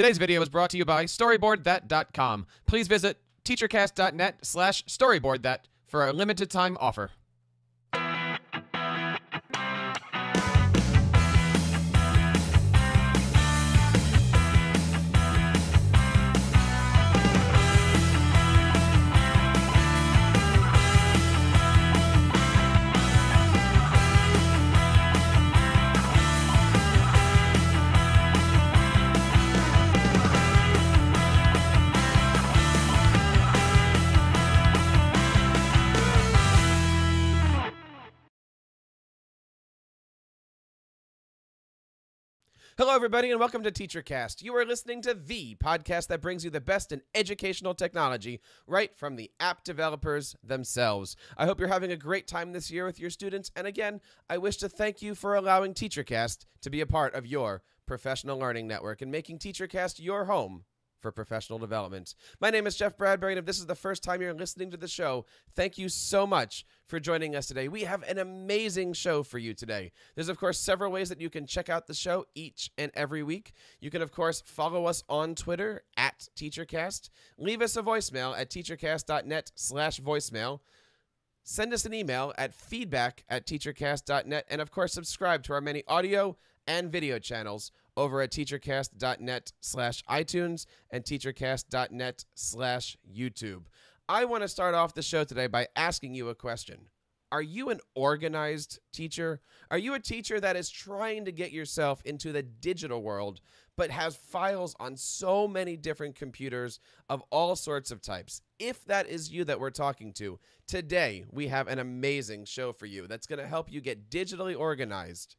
Today's video is brought to you by StoryboardThat.com. Please visit TeacherCast.net/StoryboardThat for a limited time offer. Hello, everybody, and welcome to TeacherCast. You are listening to the podcast that brings you the best in educational technology right from the app developers themselves. I hope you're having a great time this year with your students, and again, I wish to thank you for allowing TeacherCast to be a part of your professional learning network and making TeacherCast your home for professional development. My name is Jeff Bradbury, and if this is the first time you're listening to the show, thank you so much for joining us today. We have an amazing show for you today. There's, of course, several ways that you can check out the show each and every week. You can, of course, follow us on Twitter at TeacherCast. Leave us a voicemail at teachercast.net/voicemail. Send us an email at feedback@teachercast.net. And, of course, subscribe to our many audio and video channels over at teachercast.net/iTunes and teachercast.net/YouTube. I want to start off the show today by asking you a question. Are you an organized teacher? Are you a teacher that is trying to get yourself into the digital world but has files on so many different computers of all sorts of types? If that is you that we're talking to, today we have an amazing show for you that's going to help you get digitally organized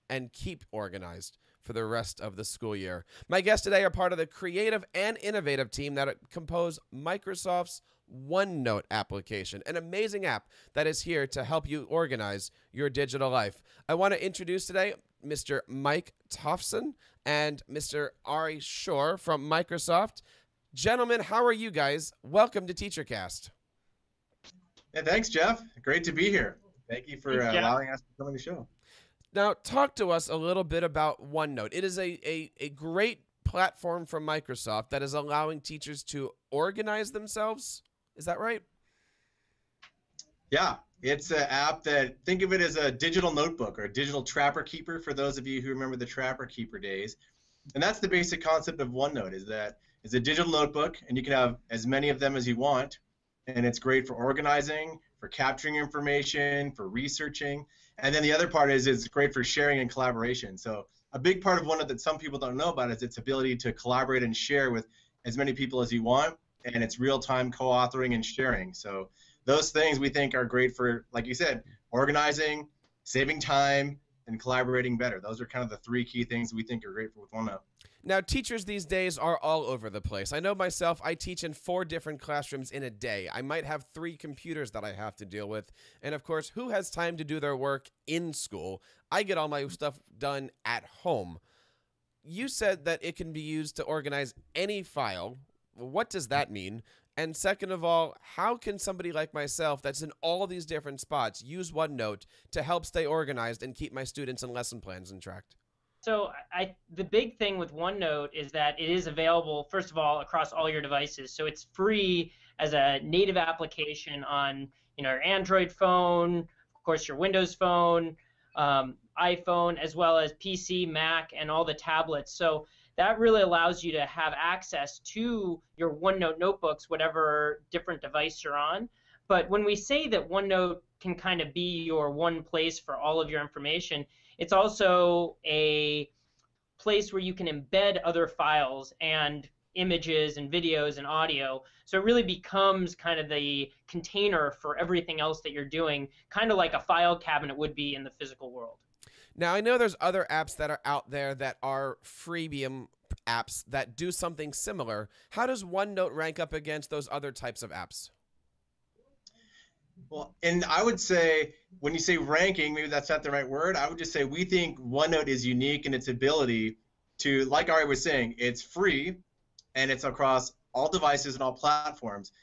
and keep organized for the rest of the school year. My guests today are part of the creative and innovative team that compose Microsoft's OneNote application, an amazing app that is here to help you organize your digital life. I want to introduce today Mr. Mike Tholfsen and Mr. Ari Schorr from Microsoft. Gentlemen, how are you guys? Welcome to TeacherCast. Yeah, thanks, Jeff. Great to be here. Thank you for allowing us to come on the show. Now, talk to us a little bit about OneNote. It is a great platform from Microsoft that is allowing teachers to organize themselves. Is that right? Yeah, it's an app that, think of it as a digital notebook or a digital trapper keeper for those of you who remember the trapper keeper days. And that's the basic concept of OneNote, is that it's a digital notebook, and you can have as many of them as you want. And it's great for organizing, for capturing information, for researching. And then the other part is it's great for sharing and collaboration. So a big part of OneNote that some people don't know about is its ability to collaborate and share with as many people as you want, and it's real-time co-authoring and sharing. So those things we think are great for, like you said, organizing, saving time, and collaborating better. Those are kind of the three key things we think are great with OneNote. Now, teachers these days are all over the place. I know myself, I teach in 4 different classrooms in a day. I might have 3 computers that I have to deal with. And of course, who has time to do their work in school? I get all my stuff done at home. You said that it can be used to organize any file. What does that mean? And second of all, how can somebody like myself that's in all of these different spots use OneNote to help stay organized and keep my students and lesson plans in track? So the big thing with OneNote is that it is available, first of all, across all your devices. So it's free as a native application on your Android phone, of course your Windows phone, iPhone, as well as PC, Mac, and all the tablets. So that really allows you to have access to your OneNote notebooks, whatever different device you're on. But when we say that OneNote can kind of be your one place for all of your information, it's also a place where you can embed other files and images and videos and audio. So it really becomes kind of the container for everything else that you're doing, kind of like a file cabinet would be in the physical world. Now, I know there's other apps that are out there that are freemium apps that do something similar. How does OneNote rank up against those other types of apps? Well, and I would say, when you say ranking, maybe that's not the right word. I would just say we think OneNote is unique in its ability to, like Ari was saying, it's free and it's across all devices and all platforms.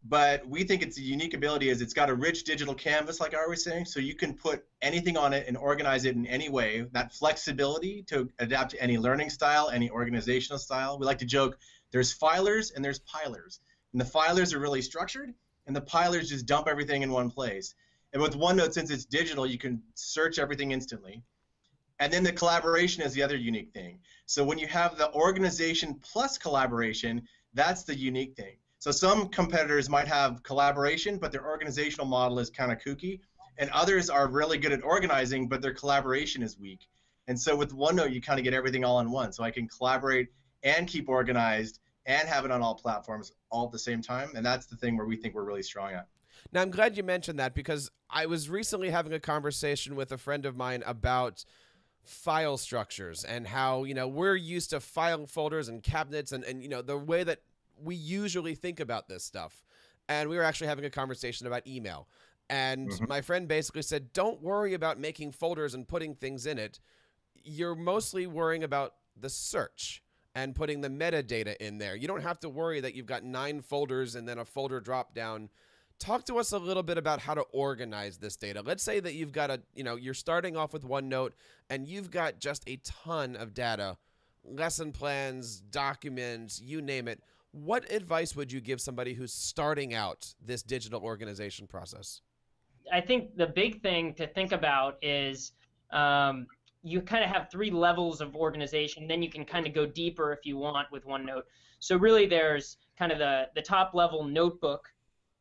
but we think it's a unique ability is it's got a rich digital canvas, like I was saying, so you can put anything on it and organize it in any way. That flexibility to adapt to any learning style, any organizational style. We like to joke, there's filers and there's pilers. And the filers are really structured, and the pilers just dump everything in one place. And with OneNote, since it's digital, you can search everything instantly. And then the collaboration is the other unique thing. So when you have the organization plus collaboration, that's the unique thing. So some competitors might have collaboration, but their organizational model is kind of kooky. And others are really good at organizing, but their collaboration is weak. And so with OneNote, you kind of get everything all in one. So I can collaborate and keep organized and have it on all platforms all at the same time. And that's the thing where we think we're really strong at. Now, I'm glad you mentioned that, because I was recently having a conversation with a friend of mine about file structures and how, we're used to file folders and cabinets and the way that we usually think about this stuff. And we were actually having a conversation about email. And my friend basically said, don't worry about making folders and putting things in it. You're mostly worrying about the search and putting the metadata in there. You don't have to worry that you've got 9 folders and then a folder drop down. Talk to us a little bit about how to organize this data. Let's say that you've got you're starting off with OneNote and you've got just a ton of data, lesson plans, documents, you name it. What advice would you give somebody who's starting out this digital organization process? I think the big thing to think about is you kind of have 3 levels of organization. Then you can kind of go deeper if you want with OneNote. So really there's kind of the top level notebook.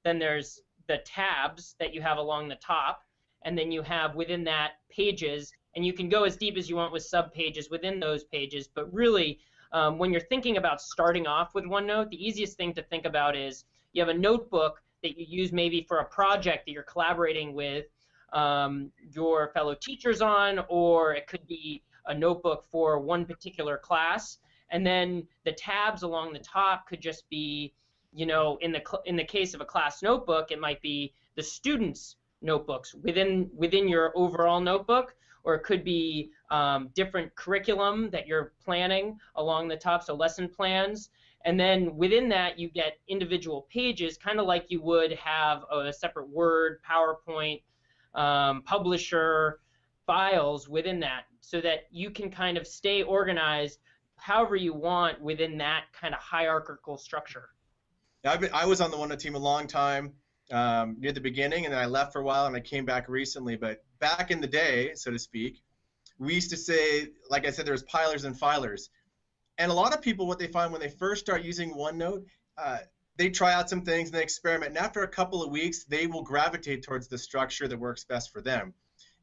Then there's the tabs that you have along the top. And then you have within that pages. And you can go as deep as you want with sub-pages within those pages. But really, when you're thinking about starting off with OneNote, the easiest thing to think about is you have a notebook that you use maybe for a project that you're collaborating with your fellow teachers on, or it could be a notebook for one particular class. And then the tabs along the top could just be, in the case of a class notebook, it might be the students' notebooks within your overall notebook, or it could be different curriculum that you're planning along the top, so lesson plans. And then within that, you get individual pages, kind of like you would have a separate Word, PowerPoint, publisher files within that, so that you can kind of stay organized however you want within that kind of hierarchical structure. I was on the OneNote team a long time, near the beginning, and then I left for a while, and I came back recently. But back in the day, so to speak, we used to say, like I said, there's pilers and filers. And a lot of people, what they find when they first start using OneNote, they try out some things and they experiment. And after a couple of weeks, they will gravitate towards the structure that works best for them.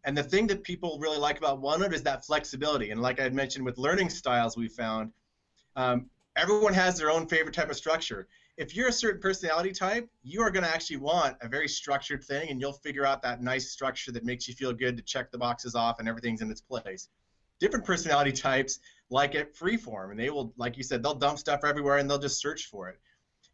And the thing that people really like about OneNote is that flexibility. And like I had mentioned with learning styles, we found everyone has their own favorite type of structure. If you're a certain personality type, you are going to actually want a very structured thing, and you'll figure out that nice structure that makes you feel good to check the boxes off and everything's in its place. Different personality types like it freeform, and they will, like you said, they'll dump stuff everywhere and they'll just search for it.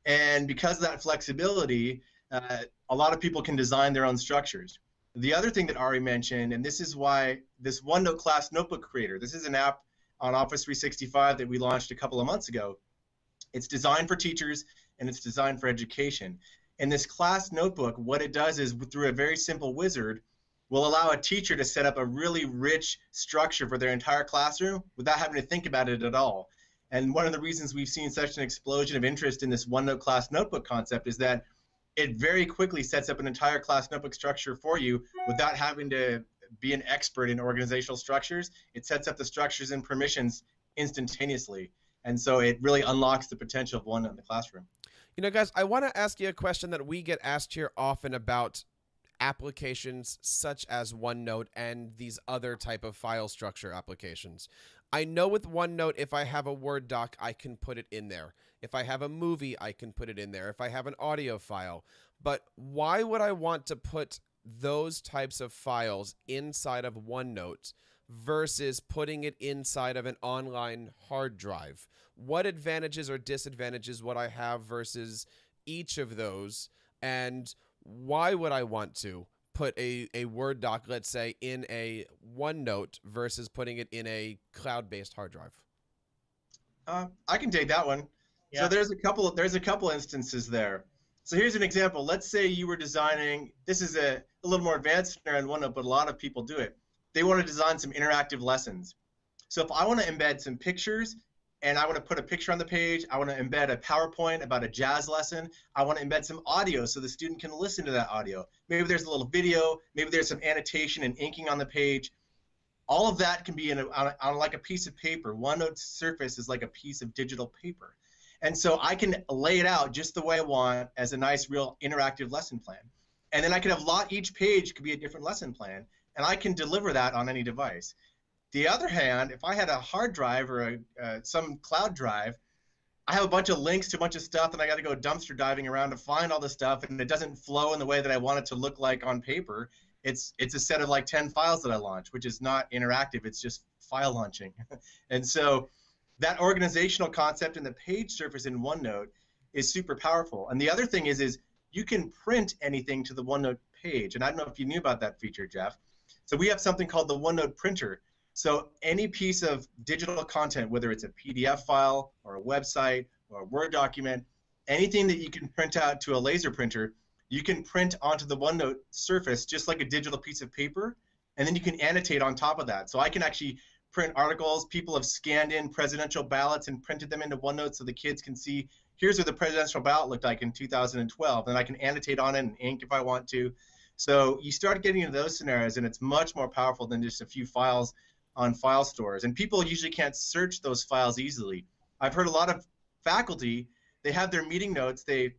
And because of that flexibility, a lot of people can design their own structures. The other thing that Ari mentioned, and this is why this OneNote Class Notebook Creator, this is an app on Office 365 that we launched a couple of months ago. It's designed for teachers and it's designed for education. And this class notebook, what it does is through a very simple wizard, will allow a teacher to set up a really rich structure for their entire classroom without having to think about it at all. And one of the reasons we've seen such an explosion of interest in this OneNote Class Notebook concept is that it very quickly sets up an entire class notebook structure for you without having to be an expert in organizational structures. It sets up the structures and permissions instantaneously. And so it really unlocks the potential of OneNote in the classroom. Guys, I want to ask you a question that we get asked here often about applications such as OneNote and these other type of file structure applications. I know with OneNote, if I have a Word doc, I can put it in there. If I have a movie, I can put it in there. If I have an audio file. But why would I want to put those types of files inside of OneNote versus putting it inside of an online hard drive? What advantages or disadvantages would I have versus each of those? And why would I want to put a Word doc, let's say, in a OneNote versus putting it in a cloud-based hard drive? I can take that one. Yeah. So there's a couple instances there. So here's an example. Let's say you were designing, this is a little more advanced scenario in OneNote, but a lot of people do it. They want to design some interactive lessons. So if I want to embed some pictures and I want to put a picture on the page, I want to embed a PowerPoint about a jazz lesson, I want to embed some audio so the student can listen to that audio. Maybe there's a little video, maybe there's some annotation and inking on the page. All of that can be on like a piece of paper. OneNote's surface is like a piece of digital paper. And so I can lay it out just the way I want as a nice, real interactive lesson plan. And then I can have each page could be a different lesson plan, and I can deliver that on any device. The other hand, if I had a hard drive or some cloud drive, I have a bunch of links to a bunch of stuff, and I got to go dumpster diving around to find all the stuff, and it doesn't flow in the way that I want it to look like on paper. It's a set of like 10 files that I launch, which is not interactive. It's just file launching. And so that organizational concept in the page surface in OneNote is super powerful. And the other thing is you can print anything to the OneNote page. And I don't know if you knew about that feature, Jeff. So we have something called the OneNote printer. So any piece of digital content, whether it's a PDF file or a website or a Word document, anything that you can print out to a laser printer, you can print onto the OneNote surface just like a digital piece of paper, and then you can annotate on top of that. So I can actually print articles. People have scanned in presidential ballots and printed them into OneNote so the kids can see, here's what the presidential ballot looked like in 2012, and I can annotate on it in ink if I want to. So you start getting into those scenarios, and it's much more powerful than just a few files on file stores. And people usually can't search those files easily. I've heard a lot of faculty, they have their meeting notes, they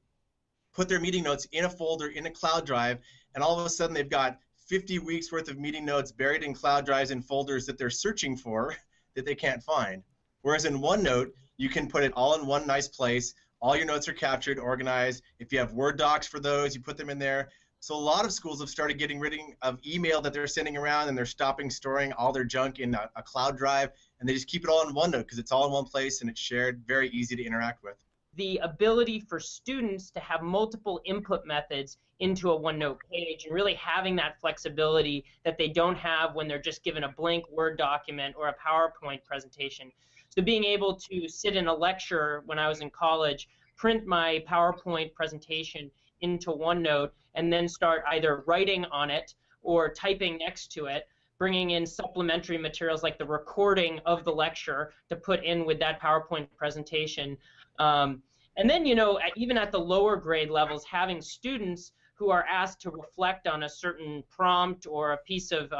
put their meeting notes in a folder in a cloud drive, and all of a sudden they've got 50 weeks worth of meeting notes buried in cloud drives and folders that they're searching for that they can't find. Whereas in OneNote, you can put it all in one nice place. All your notes are captured, organized. If you have Word docs for those, you put them in there. So a lot of schools have started getting rid of email that they're sending around, and they're stopping storing all their junk in a cloud drive, and they just keep it all in OneNote because it's all in one place and it's shared, very easy to interact with. The ability for students to have multiple input methods into a OneNote page, and really having that flexibility that they don't have when they're just given a blank Word document or a PowerPoint presentation. So being able to sit in a lecture when I was in college, print my PowerPoint presentation into OneNote, and then start either writing on it or typing next to it, bringing in supplementary materials like the recording of the lecture to put in with that PowerPoint presentation. And then, you know, even at the lower grade levels, having students who are asked to reflect on a certain prompt or a piece of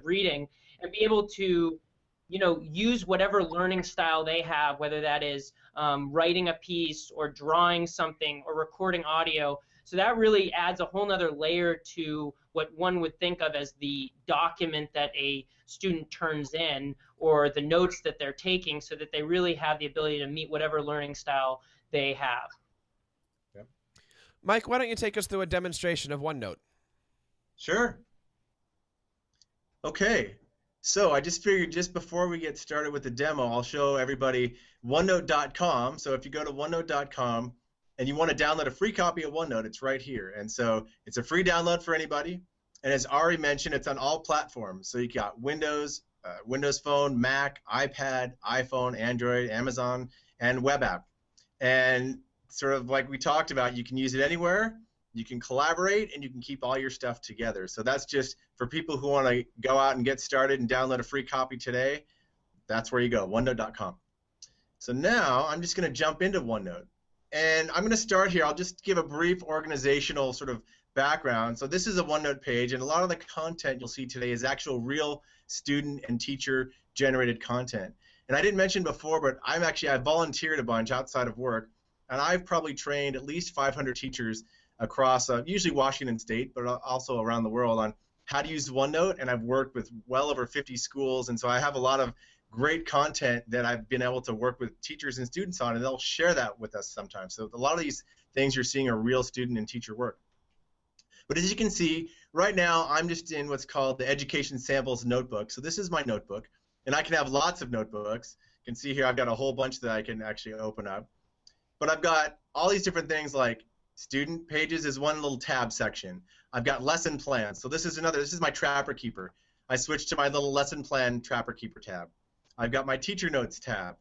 reading, and be able to, you know, use whatever learning style they have, whether that is writing a piece or drawing something or recording audio. So that really adds a whole nother layer to what one would think of as the document that a student turns in, or the notes that they're taking, so that they really have the ability to meet whatever learning style they have. Yep. Mike, why don't you take us through a demonstration of OneNote? Sure. Okay. So I just figured just before we get started with the demo, I'll show everybody OneNote.com. So if you go to OneNote.com and you want to download a free copy of OneNote, it's right here. And so it's a free download for anybody. And as Ari mentioned, it's on all platforms. So you got Windows, Windows Phone, Mac, iPad, iPhone, Android, Amazon, and web app. And sort of like we talked about, you can use it anywhere. You can collaborate, and you can keep all your stuff together. So that's just for people who want to go out and get started and download a free copy today. That's where you go, OneNote.com. So now I'm just going to jump into OneNote. And I'm going to start here. I'll just give a brief organizational sort of background. So this is a OneNote page, and a lot of the content you'll see today is actual real student and teacher generated content. And I didn't mention before, but I volunteered a bunch outside of work, and I've probably trained at least 500 teachers across usually Washington State, but also around the world, on how to use OneNote. And I've worked with well over 50 schools, and so I have a lot of great content that I've been able to work with teachers and students on, and they'll share that with us sometimes. So a lot of these things you're seeing are real student and teacher work. But as you can see, right now I'm just in what's called the Education Samples Notebook. So this is my notebook, and I can have lots of notebooks. You can see here I've got a whole bunch that I can actually open up. But I've got all these different things, like student pages is one little tab section. I've got lesson plans. So this is my Trapper Keeper. I switched to my little lesson plan Trapper Keeper tab. I've got my teacher notes tab.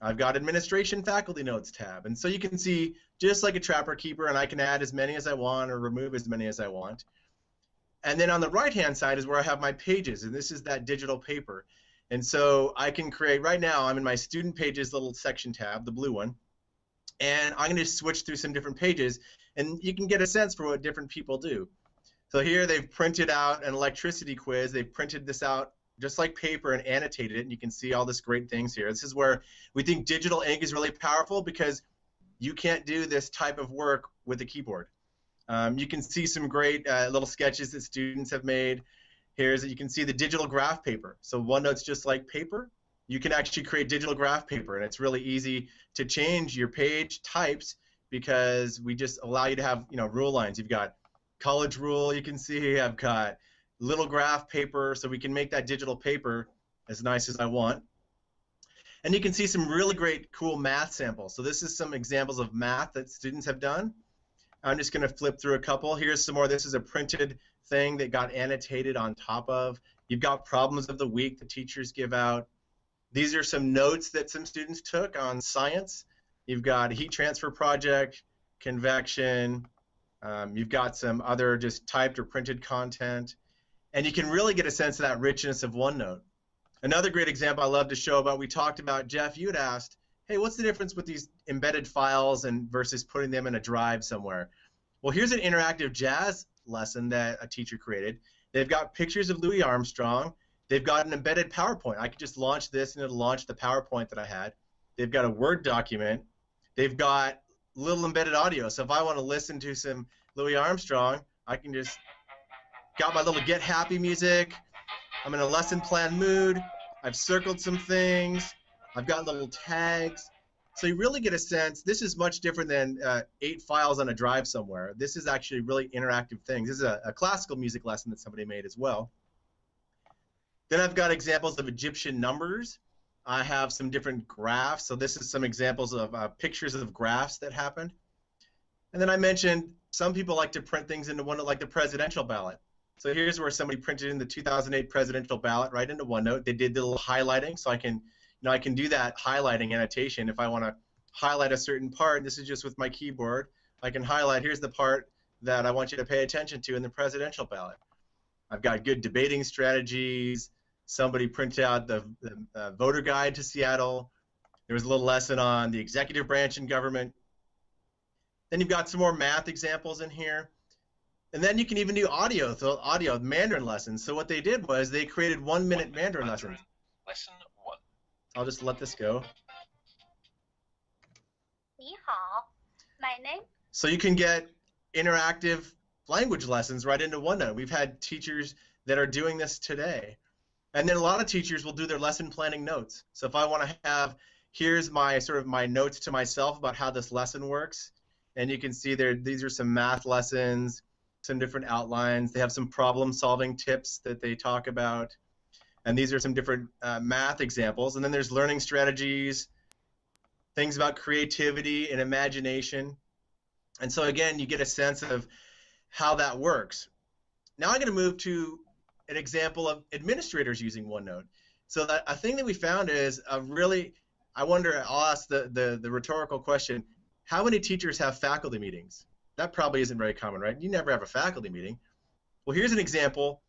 I've got administration faculty notes tab. And so you can see just like a trapper keeper, and I can add as many as I want or remove as many as I want. And then on the right-hand side is where I have my pages, and this is that digital paper. And so I can create, right now I'm in my student pages little section tab, the blue one, and I'm going to switch through some different pages, and you can get a sense for what different people do. So here they've printed out an electricity quiz. They've printed this out just like paper and annotated it, and you can see all this great things here. This is where we think digital ink is really powerful because you can't do this type of work with a keyboard. You can see some great little sketches that students have made. You can see the digital graph paper. So OneNote's just like paper. You can actually create digital graph paper, and it's really easy to change your page types because we just allow you to have, rule lines. You've got college rule, you can see. I've got little graph paper, so we can make that digital paper as nice as I want. And you can see some really great, cool math samples. So this is some examples of math that students have done. I'm just going to flip through a couple. Here's some more. This is a printed thing that got annotated on top of. You've got problems of the week the teachers give out. These are some notes that some students took on science. You've got a heat transfer project, convection. You've got some other just typed or printed content. And you can really get a sense of that richness of OneNote. Another great example I love to show about, we talked about, Jeff, you had asked, hey, what's the difference with these embedded files and versus putting them in a drive somewhere? Well, here's an interactive jazz lesson that a teacher created. They've got pictures of Louis Armstrong. They've got an embedded PowerPoint. I could just launch this and it'll launch the PowerPoint that I had. They've got a Word document. They've got little embedded audio. So if I want to listen to some Louis Armstrong, I can just got my little Get Happy music. I'm in a lesson plan mood. I've circled some things. I've got little tags. So you really get a sense. This is much different than 8 files on a drive somewhere. This is actually really interactive things. This is a classical music lesson that somebody made as well. Then I've got examples of Egyptian numbers. I have some different graphs. So this is some examples of pictures of graphs that happened. And then I mentioned some people like to print things into OneNote, like the presidential ballot. So here's where somebody printed in the 2008 presidential ballot right into OneNote. They did the little highlighting, so I can do that highlighting annotation if I want to highlight a certain part. This is just with my keyboard. I can highlight, here's the part that I want you to pay attention to in the presidential ballot. I've got good debating strategies. Somebody printed out the voter guide to Seattle. There was a little lesson on the executive branch in government. Then you've got some more math examples in here. And then you can even do audio, so audio Mandarin lessons. So what they did was they created 1-minute Mandarin lessons. Lesson 1. I'll just let this go. 你好, my name. So you can get interactive language lessons right into OneNote. We've had teachers that are doing this today. And then a lot of teachers will do their lesson planning notes. So if I want to have, here's my my notes to myself about how this lesson works. And you can see there, these are some math lessons, some different outlines. They have some problem-solving tips that they talk about. And these are some different math examples. And then there's learning strategies, things about creativity and imagination. And so, again, you get a sense of how that works. Now I'm going to move to an example of administrators using OneNote. So a thing that we found is I'll ask the rhetorical question, how many teachers have faculty meetings? That probably isn't very common, right? You never have a faculty meeting. Well, here's an example.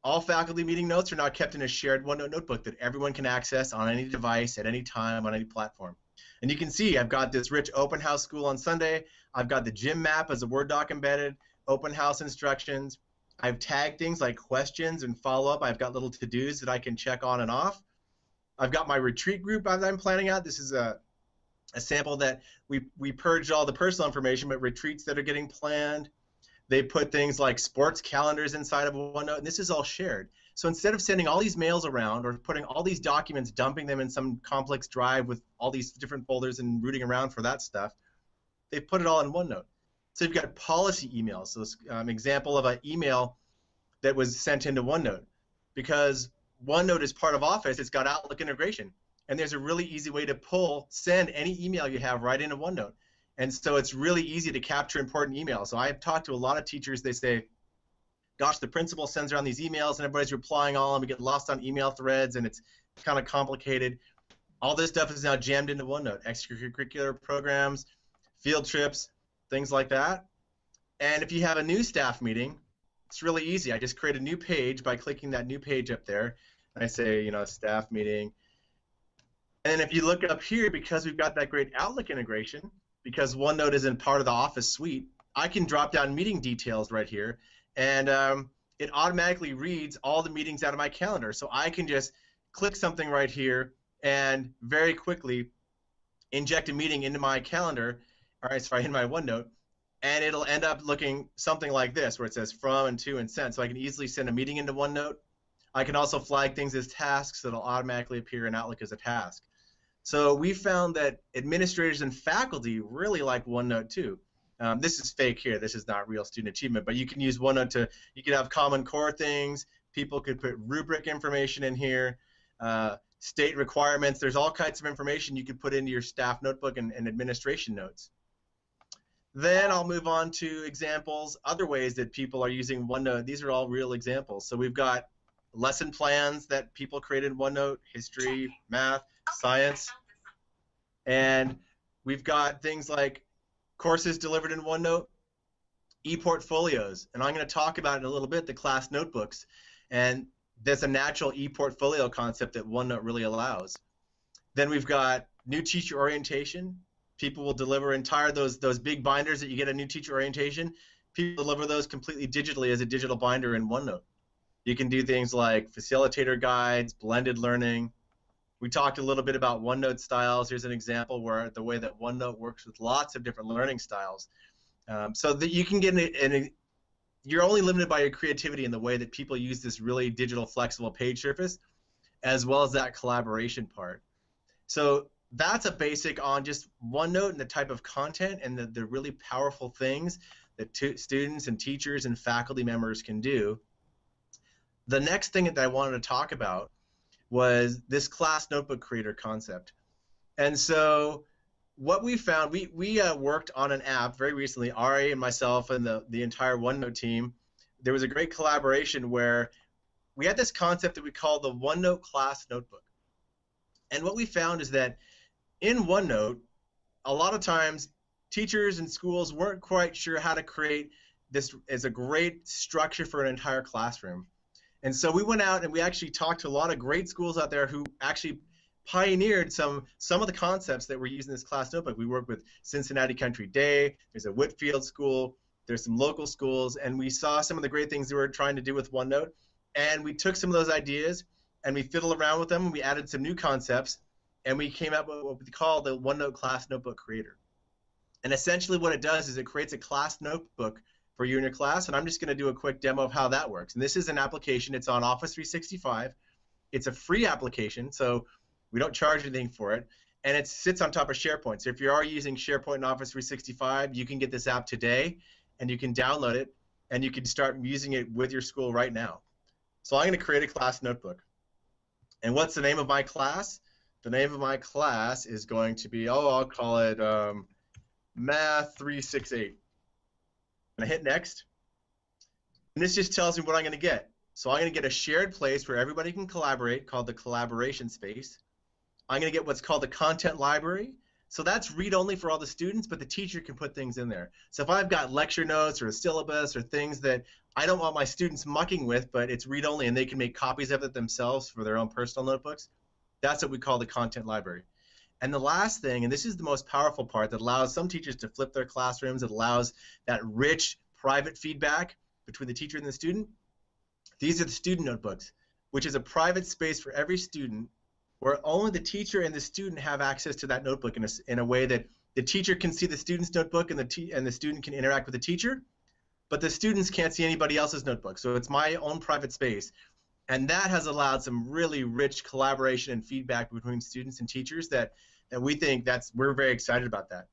All faculty meeting notes are now kept in a shared OneNote notebook that everyone can access on any device at any time on any platform. And you can see I've got this rich open house school on Sunday. I've got the gym map as a Word doc embedded, open house instructions. I've tagged things like questions and follow-up. I've got little to-dos that I can check on and off. I've got my retreat group that I'm planning out. This is a sample that we purged all the personal information, but retreats that are getting planned. They put things like sports calendars inside of OneNote, and this is all shared. So instead of sending all these mails around or putting all these documents, dumping them in some complex drive with all these different folders and rooting around for that stuff, they put it all in OneNote. So you've got policy emails. So this example of an email that was sent into OneNote. Because OneNote is part of Office, it's got Outlook integration. And there's a really easy way to send any email you have right into OneNote. And so it's really easy to capture important emails. So I've talked to a lot of teachers, they say, gosh, the principal sends around these emails and everybody's replying all and we get lost on email threads and it's kind of complicated. All this stuff is now jammed into OneNote, extracurricular programs, field trips, things like that. And if you have a new staff meeting, it's really easy. I just create a new page by clicking that new page up there. And I say, you know, staff meeting. And if you look up here, because we've got that great Outlook integration, because OneNote isn't part of the Office suite, I can drop down meeting details right here, and it automatically reads all the meetings out of my calendar. So I can just click something right here and very quickly inject a meeting into my calendar, in my OneNote, and it'll end up looking something like this, where it says from and to and sent. So I can easily send a meeting into OneNote. I can also flag things as tasks that'll automatically appear in Outlook as a task. So we found that administrators and faculty really like OneNote too. This is fake here. This is not real student achievement, but you can use OneNote to, you can have common core things. People could put rubric information in here, state requirements. There's all kinds of information you could put into your staff notebook and administration notes. Then I'll move on to examples, other ways that people are using OneNote. These are all real examples. So we've got lesson plans that people created in OneNote, history, math, science, and we've got things like courses delivered in OneNote, e-portfolios, and I'm going to talk about in a little bit the class notebooks, and there's a natural e-portfolio concept that OneNote really allows. Then we've got new teacher orientation. People will deliver those big binders that you get a new teacher orientation. People deliver those completely digitally as a digital binder in OneNote. You can do things like facilitator guides, blended learning. We talked a little bit about OneNote styles. Here's an example where the way that OneNote works with lots of different learning styles. So that you can get you're only limited by your creativity in the way that people use this really digital flexible page surface, as well as that collaboration part. So that's a basic on just OneNote and the type of content and the really powerful things that students and teachers and faculty members can do. The next thing that I wanted to talk about was this class notebook creator concept. And so what we found, we worked on an app very recently, Ari and myself and the entire OneNote team. There was a great collaboration where we had this concept that we call the OneNote class notebook. And what we found is that in OneNote, a lot of times teachers and schools weren't quite sure how to create this as a great structure for an entire classroom. And so we went out and we actually talked to a lot of great schools out there who actually pioneered some of the concepts that we're using in this class notebook. We work with Cincinnati Country Day, there's a Whitfield school, there's some local schools, and we saw some of the great things they were trying to do with OneNote, and we took some of those ideas and we fiddled around with them, and we added some new concepts, and we came up with what we call the OneNote class notebook creator. And essentially what it does is it creates a class notebook for you and your class, and I'm just going to do a quick demo of how that works. And this is an application. It's on Office 365. It's a free application, so we don't charge anything for it, and it sits on top of SharePoint. So if you are using SharePoint and Office 365, you can get this app today, and you can download it, and you can start using it with your school right now. So I'm going to create a class notebook. And what's the name of my class? The name of my class is going to be, I'll call it Math 368. And I hit next, and this just tells me what I'm going to get. So I'm going to get a shared place where everybody can collaborate called the collaboration space. I'm going to get what's called the content library. So that's read-only for all the students, but the teacher can put things in there. So if I've got lecture notes or a syllabus or things that I don't want my students mucking with, but it's read-only and they can make copies of it themselves for their own personal notebooks, that's what we call the content library. And the last thing, and this is the most powerful part that allows some teachers to flip their classrooms, it allows that rich private feedback between the teacher and the student. These are the student notebooks, which is a private space for every student where only the teacher and the student have access to that notebook in a way that the teacher can see the student's notebook and the student can interact with the teacher, but the students can't see anybody else's notebook. So it's my own private space. And that has allowed some really rich collaboration and feedback between students and teachers that we think we're very excited about that.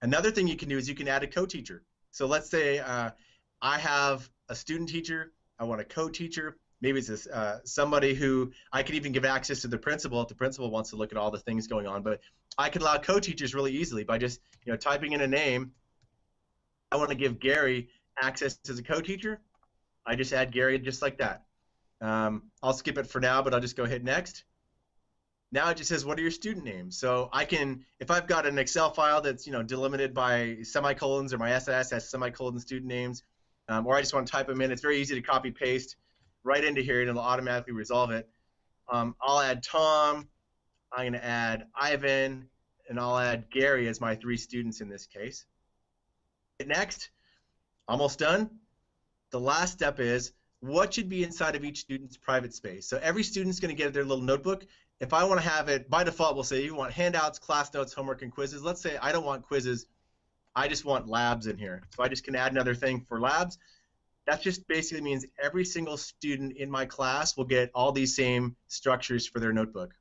Another thing you can do is you can add a co-teacher. So let's say I have a student teacher, I want a co-teacher, maybe it's somebody who I could even give access to the principal if the principal wants to look at all the things going on, but I can allow co-teachers really easily by just typing in a name. I want to give Gary access as a co-teacher. I just add Gary just like that. I'll skip it for now, but I'll just go hit next. Now it just says, what are your student names? So I can, if I've got an Excel file that's, delimited by semicolons, or my SS has semicolon student names, or I just want to type them in, it's very easy to copy paste right into here and it'll automatically resolve it. I'll add Tom, I'm going to add Ivan, and I'll add Gary as my 3 students in this case. Next, almost done. The last step is, what should be inside of each student's private space? So every student's going to get their little notebook. If I want to have it, by default, we'll say you want handouts, class notes, homework, and quizzes. Let's say I don't want quizzes. I just want labs in here. So I just can add another thing for labs. That just basically means every single student in my class will get all these same structures for their notebook.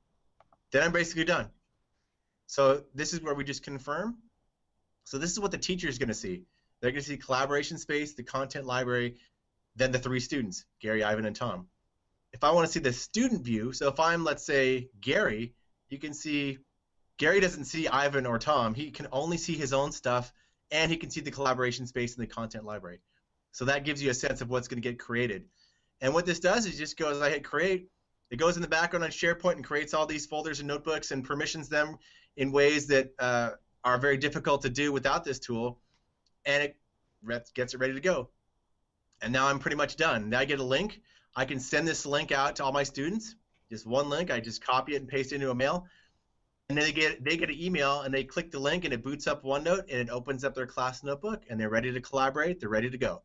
Then I'm basically done. So this is where we just confirm. So this is what the teacher is going to see. They're going to see collaboration space, the content library, then the 3 students, Gary, Ivan, and Tom. If I want to see the student view, so if I'm, let's say, Gary, you can see Gary doesn't see Ivan or Tom. He can only see his own stuff, and he can see the collaboration space and the content library. So that gives you a sense of what's going to get created. And what this does is just goes, I hit create, it goes in the background on SharePoint and creates all these folders and notebooks and permissions them in ways that are very difficult to do without this tool, and it gets it ready to go. And now I'm pretty much done. Now I get a link. I can send this link out to all my students. Just one link. I just copy it and paste it into a mail. And then they get an email, and they click the link, and it boots up OneNote, and it opens up their class notebook, and they're ready to collaborate. They're ready to go.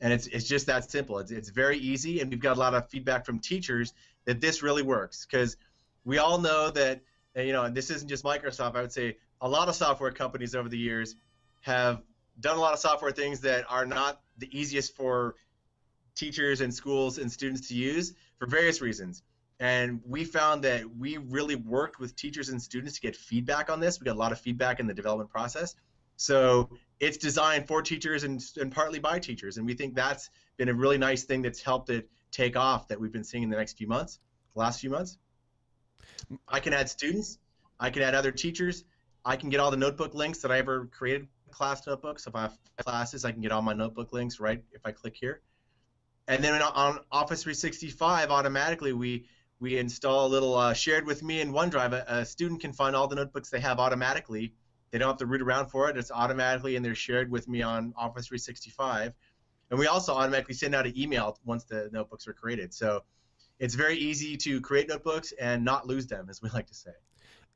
And it's just that simple. It's very easy, and we've got a lot of feedback from teachers that this really works, because we all know that, and this isn't just Microsoft. I would say a lot of software companies over the years have done a lot of software things that are not the easiest for teachers and schools and students to use for various reasons. And we found that we really worked with teachers and students to get feedback on this. We got a lot of feedback in the development process. So it's designed for teachers and partly by teachers. And we think that's been a really nice thing that's helped it take off that we've been seeing in the last few months. I can add students. I can add other teachers. I can get all the notebook links that I ever created class notebooks. If I have classes, I can get all my notebook links right if I click here. And then on Office 365, automatically we install a little shared with me in OneDrive. A student can find all the notebooks they have automatically. They don't have to root around for it. It's automatically, and they're shared with me on Office 365. And we also automatically send out an email once the notebooks are created. So it's very easy to create notebooks and not lose them, as we like to say.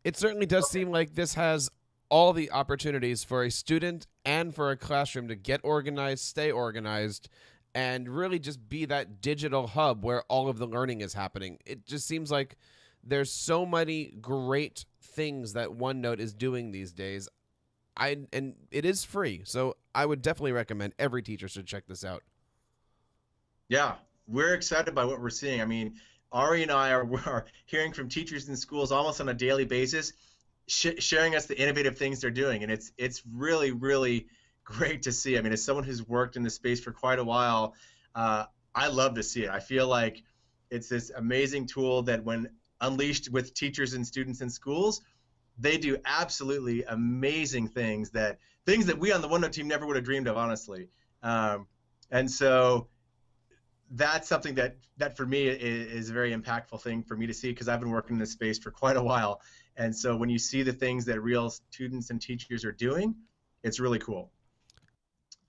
It certainly does seem like this has all the opportunities for a student and for a classroom to get organized, stay organized, and really just be that digital hub where all of the learning is happening. It just seems like there's so many great things that OneNote is doing these days. And it is free, so I would definitely recommend every teacher should check this out. Yeah, we're excited by what we're seeing. I mean, Ari and I are hearing from teachers in schools almost on a daily basis, sharing us the innovative things they're doing, and it's really, really great to see. I mean, as someone who's worked in this space for quite a while, I love to see it. I feel like it's this amazing tool that when unleashed with teachers and students in schools, they do absolutely amazing things that we on the OneNote team never would have dreamed of, honestly. And so that's something that for me is a very impactful thing for me to see, because I've been working in this space for quite a while. And so when you see the things that real students and teachers are doing, it's really cool.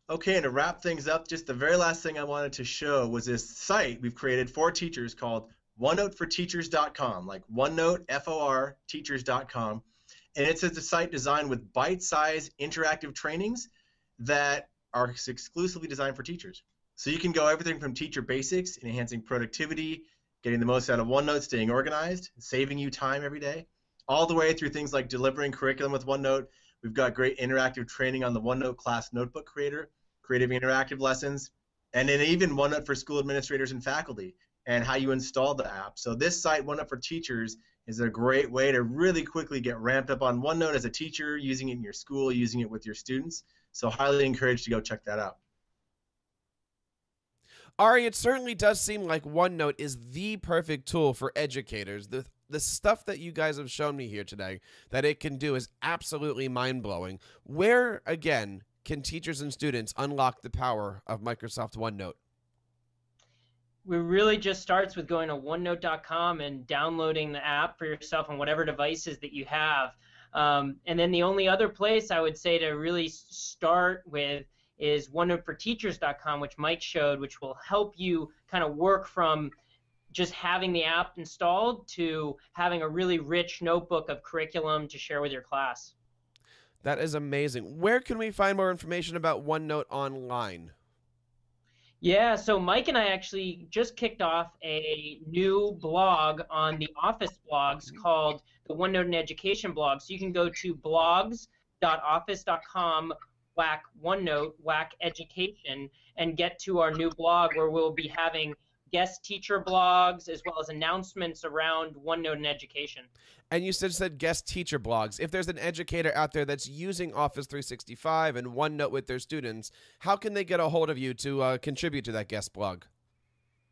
Okay, and to wrap things up, just the very last thing I wanted to show was this site we've created for teachers called OneNoteForTeachers.com, like OneNote, F-O-R, teachers.com. And it's a site designed with bite-sized interactive trainings that are exclusively designed for teachers. So you can go everything from teacher basics, enhancing productivity, getting the most out of OneNote, staying organized, saving you time every day, all the way through things like delivering curriculum with OneNote. We've got great interactive training on the OneNote class notebook creator, creative interactive lessons, and then even OneNote for school administrators and faculty, and how you install the app. So this site, OneNote for Teachers, is a great way to really quickly get ramped up on OneNote as a teacher, using it in your school, using it with your students. So highly encouraged to go check that out. Ari, it certainly does seem like OneNote is the perfect tool for educators. The stuff that you guys have shown me here today that it can do is absolutely mind-blowing. Where, again, can teachers and students unlock the power of Microsoft OneNote? really just starts with going to OneNote.com and downloading the app for yourself on whatever devices that you have. And then the only other place I would say to really start with is OneNoteForTeachers.com, which Mike showed, which will help you kind of work from just having the app installed to having a really rich notebook of curriculum to share with your class. That is amazing. Where can we find more information about OneNote online? Yeah, so Mike and I actually just kicked off a new blog on the Office blogs called the OneNote and Education blog. So you can go to blogs.office.com/OneNote/education and get to our new blog where we'll be having guest teacher blogs as well as announcements around OneNote and education. And you said guest teacher blogs. If there's an educator out there that's using Office 365 and OneNote with their students, how can they get a hold of you to contribute to that guest blog?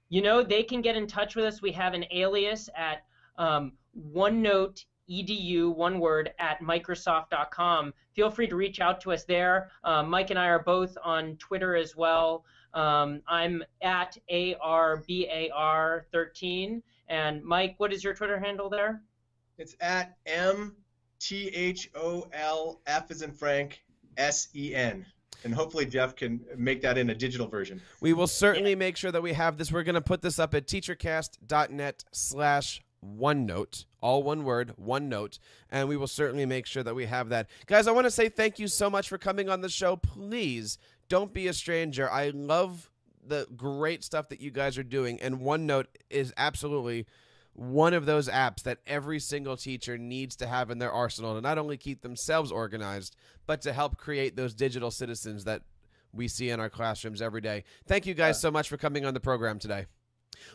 You know, they can get in touch with us. We have an alias at OneNote edu, one word, at Microsoft.com. Feel free to reach out to us there. Mike and I are both on Twitter as well. I'm at ARBAR13. And Mike, what is your Twitter handle there? It's at MTHOLF as in Frank, SEN. And hopefully Jeff can make that in a digital version. We will certainly make sure that we have this. We're going to put this up at teachercast.net/OneNote, all one word, OneNote, and we will certainly make sure that we have that. Guys, I want to say thank you so much for coming on the show. Please don't be a stranger. I love the great stuff that you guys are doing, and OneNote is absolutely one of those apps that every single teacher needs to have in their arsenal to not only keep themselves organized, but to help create those digital citizens that we see in our classrooms every day. Thank you guys so much for coming on the program today.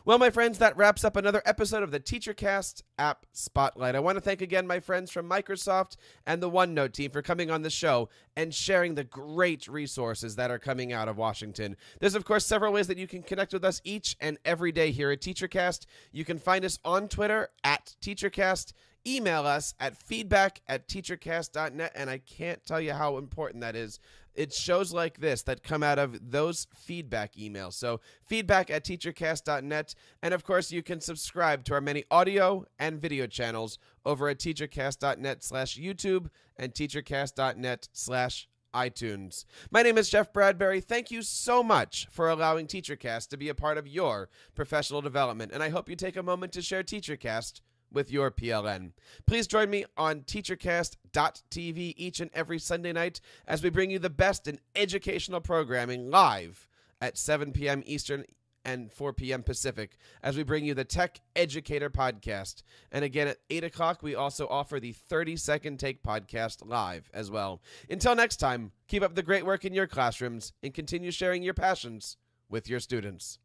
Well, my friends, that wraps up another episode of the TeacherCast App Spotlight. I want to thank again my friends from Microsoft and the OneNote team for coming on the show and sharing the great resources that are coming out of Washington. There's, of course, several ways that you can connect with us each and every day here at TeacherCast. You can find us on Twitter at TeacherCast. Email us at feedback@teachercast.net, and I can't tell you how important that is. It's shows like this that come out of those feedback emails. So feedback@teachercast.net. And of course, you can subscribe to our many audio and video channels over at teachercast.net/YouTube and teachercast.net/iTunes. My name is Jeff Bradbury. Thank you so much for allowing TeacherCast to be a part of your professional development. And I hope you take a moment to share TeacherCast with your PLN. Please join me on teachercast.tv each and every Sunday night as we bring you the best in educational programming live at 7 p.m. Eastern and 4 p.m. Pacific as we bring you the Tech Educator Podcast. And again, at 8 o'clock, we also offer the 30-Second Take Podcast live as well. Until next time, keep up the great work in your classrooms and continue sharing your passions with your students.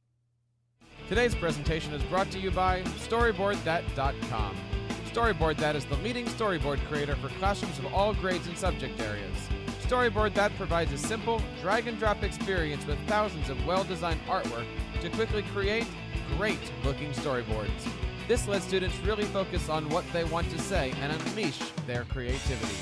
Today's presentation is brought to you by StoryboardThat.com. StoryboardThat is the leading storyboard creator for classrooms of all grades and subject areas. StoryboardThat provides a simple, drag-and-drop experience with thousands of well-designed artwork to quickly create great-looking storyboards. This lets students really focus on what they want to say and unleash their creativity.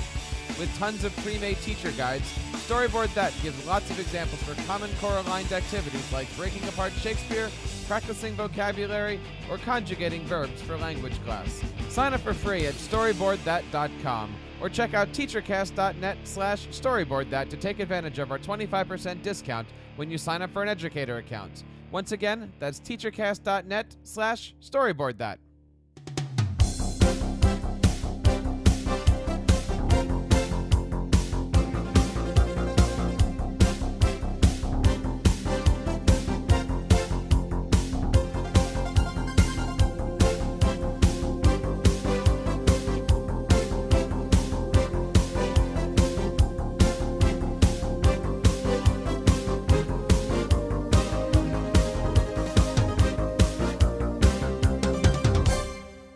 With tons of pre-made teacher guides, StoryboardThat gives lots of examples for common core-aligned activities like breaking apart Shakespeare, practicing vocabulary, or conjugating verbs for language class. Sign up for free at StoryboardThat.com or check out teachercast.net/StoryboardThat to take advantage of our 25% discount when you sign up for an educator account. Once again, that's teachercast.net/StoryboardThat.